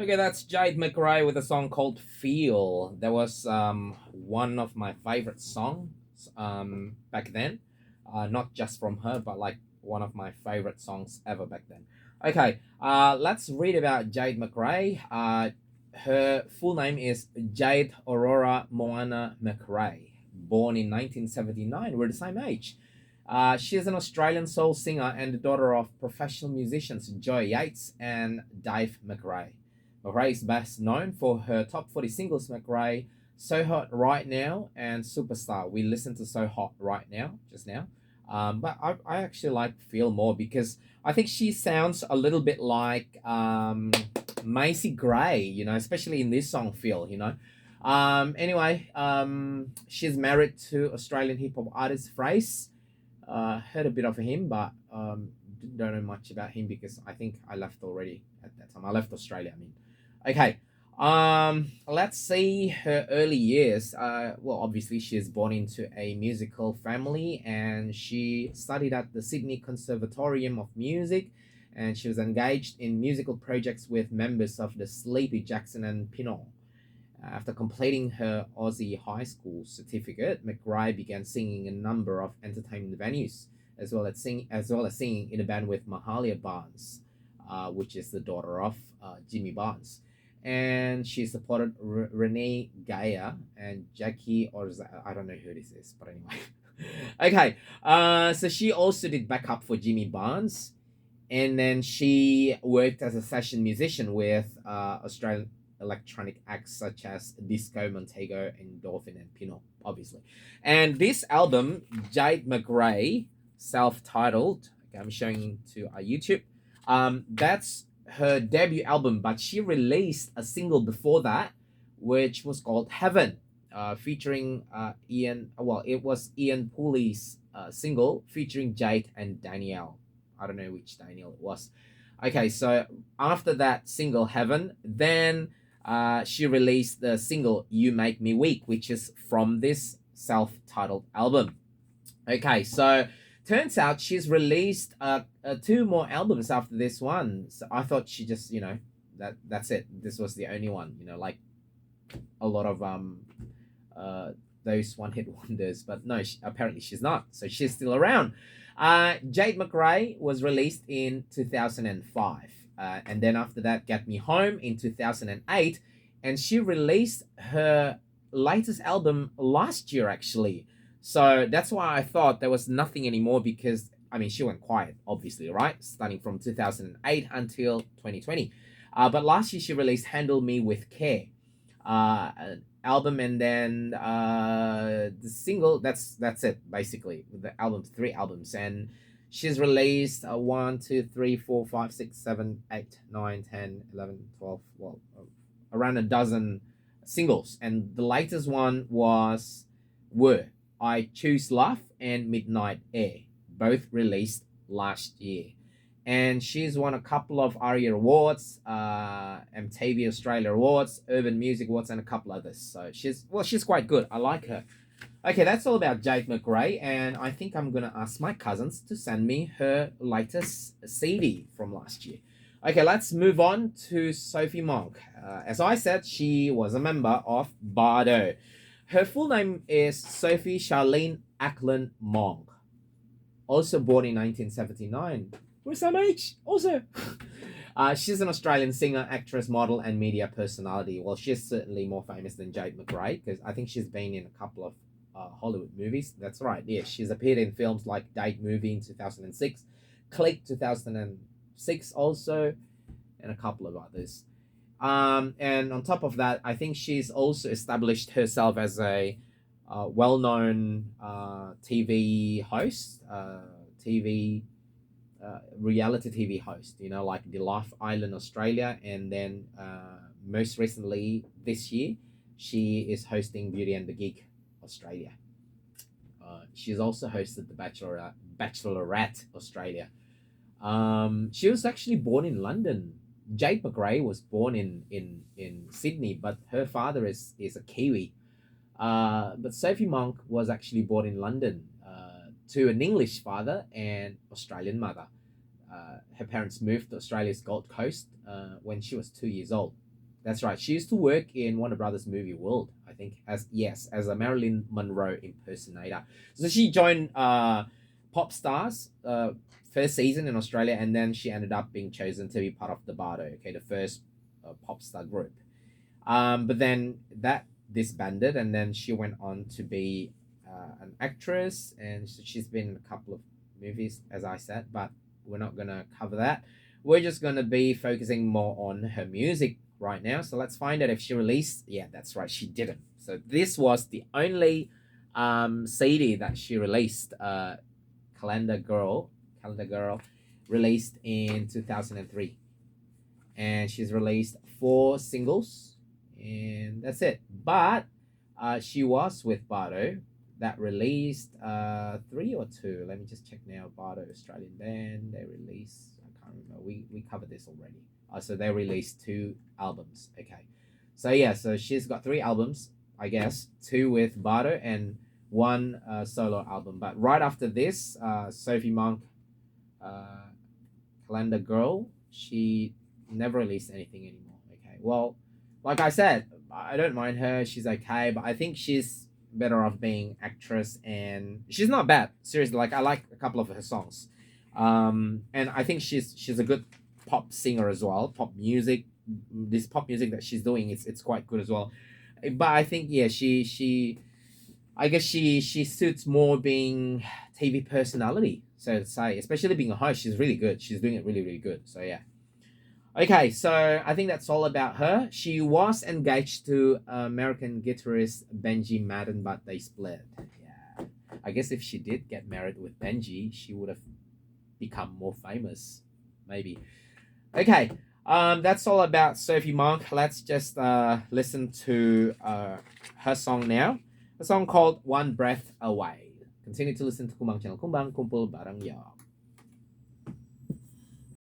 Okay, that's Jade Macrae with a song called Feel. That was one of my favorite songs back then. Not just from her, but like one of my favorite songs ever back then. Okay, let's read about Jade Macrae. Her full name is Jade Aurora Moana Macrae, born in 1979. We're the same age. She is an Australian soul singer and the daughter of professional musicians Joy Yates and Dave Macrae. Macrae is best known for her top 40 singles Macrae, So Hot Right Now, and Superstar. We listened to So Hot Right Now just now. But I actually like Feel more because I think she sounds a little bit like Macy Gray, especially in this song Feel. Anyway, she's married to Australian hip hop artist Phrase. Heard a bit of him, but don't know much about him because I think I left already at that time. I left Australia, I mean. Okay. Let's see her early years. Well, obviously, she is born into a musical family and she studied at the Sydney Conservatorium of Music and she was engaged in musical projects with members of the Sleepy Jackson and Pinot. After completing her Aussie high school certificate, Macrae began singing in a number of entertainment venues, as well as singing in a band with Mahalia Barnes, which is the daughter of Jimmy Barnes. And she supported Renee Gaia and Jackie Orza. I don't know who this is, but anyway. Okay, so she also did backup for Jimmy Barnes, and then she worked as a session musician with Australian electronic acts such as Disco, Montego, and Dolphin and Pinot, obviously. And this album, Jade Macrae, self-titled, okay, I'm showing to YouTube. That's her debut album, but she released a single before that, which was called Heaven, featuring Ian. Well, it was Ian Pooley's single featuring Jade and Danielle. I don't know which Danielle it was. Okay, so after that single Heaven, then she released the single You Make Me Weak, which is from this self-titled album. Okay, so turns out she's released two more albums after this one. So I thought she just, that's it. This was the only one, like a lot of those one-hit wonders. But no, apparently she's not. So she's still around. Jade Macrae was released in 2005. And then after that, Get Me Home in 2008. And she released her latest album last year, actually. So that's why I thought there was nothing anymore because, I mean, she went quiet, obviously, right? Starting from 2008 until 2020. But last year, she released Handle Me With Care, an album, and then the single. That's it, basically. The album, three albums. And she's released 1, 2, 3, 4, 5, 6, 7, 8, 9, 10, 11, 12, well, around a dozen singles. And the latest one was Were I Choose Love and Midnight Air, both released last year. And she's won a couple of ARIA Awards, MTV Australia Awards, Urban Music Awards, and a couple others. So she's quite good. I like her. Okay, that's all about Jade Macrae, and I think I'm gonna ask my cousins to send me her latest CD from last year. Okay, let's move on to Sophie Monk. As I said, she was a member of Bardo. Her full name is Sophie Charlene Ackland Monk, also born in 1979. We're same age, also. She's an Australian singer, actress, model, and media personality. Well, she's certainly more famous than Jade Macrae because I think she's been in a couple of Hollywood movies. That's right. Yeah, she's appeared in films like Date Movie in 2006, Click 2006 also, and a couple of others. And on top of that, I think she's also established herself as a well-known TV host, TV reality TV host. Like The Life Island Australia, and then most recently this year, she is hosting Beauty and the Geek Australia. She's also hosted the Bachelorette Australia. She was actually born in London. Jade Macrae was born in Sydney, but her father is a Kiwi. But Sophie Monk was actually born in London to an English father and Australian mother. Her parents moved to Australia's Gold Coast when she was 2 years old. That's right. She used to work in Warner Brothers movie world, I think, as a Marilyn Monroe impersonator. So she joined Pop Stars first season in Australia, and then she ended up being chosen to be part of the Bardo, okay, the first pop star group. But then that disbanded, and then she went on to be an actress, and she's been in a couple of movies, as I said, but we're not gonna cover that. We're just gonna be focusing more on her music right now. So let's find out if she released. Yeah, that's right, she didn't. So this was the only CD that she released. Calendar Girl, released in 2003, and she's released 4 singles, and that's it. But she was with Bardo that released 3 or 2. Let me just check now. Bardo, Australian band, they released, I can't remember. We covered this already. So they released 2 albums. Okay, so yeah, so she's got 3 albums, I guess, 2 with Bardo and 1 solo album. But right after this, Sophie Monk, uh, Calendar Girl, she never released anything anymore. Okay, well, like I said, I don't mind her. She's okay, but I think she's better off being actress, and she's not bad. Seriously, like I like a couple of her songs, and I think she's a good pop singer as well. Pop music, this pop music that she's doing, it's quite good as well. But I think yeah, she I guess she suits more being TV personality, so to say, especially being a host. She's really good. She's doing it really, really good. So yeah. Okay, so I think that's all about her. She was engaged to American guitarist Benji Madden, but they split. Yeah. I guess if she did get married with Benji, she would have become more famous. Maybe. Okay. That's all about Sophie Monk. Let's just listen to her song now. A song called One Breath Away. Continue to listen to Kumbang Channel. Kumbang Kumpul Barang Ya.